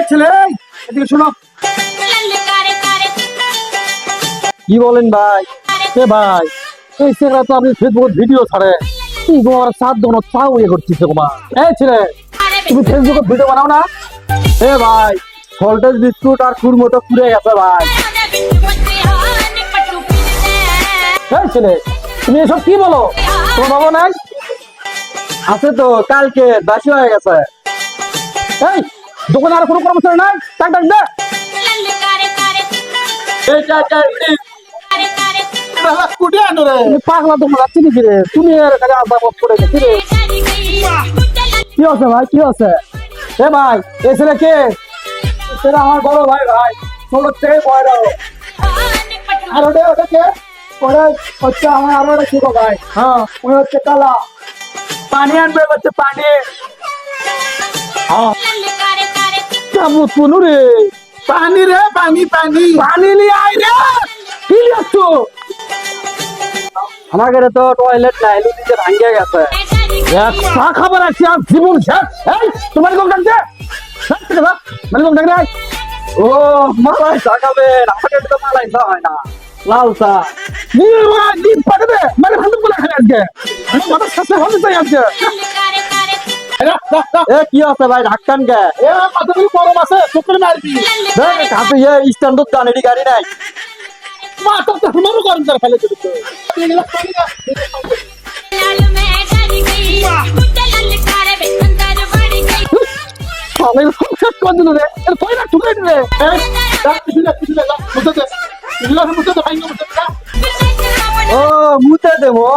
ছেলে এদিকে শোনো। কি বলেন ভাই? এ ভাই, এই ছেলেরা তো আপনি ফেসবুক ভিডিও ছাড়ে, কি তোমার 7 জন চাও ইয়ে করতেছে তোমার। এই ছেলে, তুমি ফেসবুকে ভিডিও বানাও না? এ ভাই, ভোল্টেজ বিস্কুট আর কুর মতো পুড়ে গেছে ভাই। এই ছেলে, তুমি এসব কি বলো? তোমার বাবা নাই? আছে তো, কালকে বাসি হয়ে গেছে। এই দোকানে আর কোনো কর্মচারী নাই? টাক টাক দে। পাগলা তোমার আছে নাকি রে? তুমি এর কাছে আজাব করে গেছি রে। কি হচ্ছে ভাই, কি হচ্ছে? এ ভাই, এ ছেলে কে? সেটা আমার বড় ভাই। ভাই ছোট থেকে বড়। আর ওটা কে? ওটা হচ্ছে আমার আরো একটা ছোট ভাই। হ্যাঁ, ওই হচ্ছে কালা। পানি আনবে হচ্ছে পানি। হ্যাঁ রে, পানি রে, পানি পানি পানি নিয়ে আয় রে। কি লিখছো? আমার ঘরে তো টয়লেট নাই, লুটিতে ভাঙিয়ে গেছে। একটা খাবার আছে আর জীবন শেষ। এই তোমার কোন ডাকছে? মানে কোন ডাক? ও মালাই চা খাবেন? আমাকে তো মালাই চা হয় না, লাল চা। ডিম পাঠাবে মানে ভালো বলে খাবে আজকে। আমি মাথার সাথে হতে চাই আজকে। এ কি আছে ভাই, ঢাক্কান কে? এ কতগুলো গরম আছে, চোখের মারবি। দেখ হাতে এ স্ট্যান্ডার্ড গানেরই গাড়ি নাই। মাথা তো আমারও গরম করে ফেলে দিতে। ও মুতে দেবো।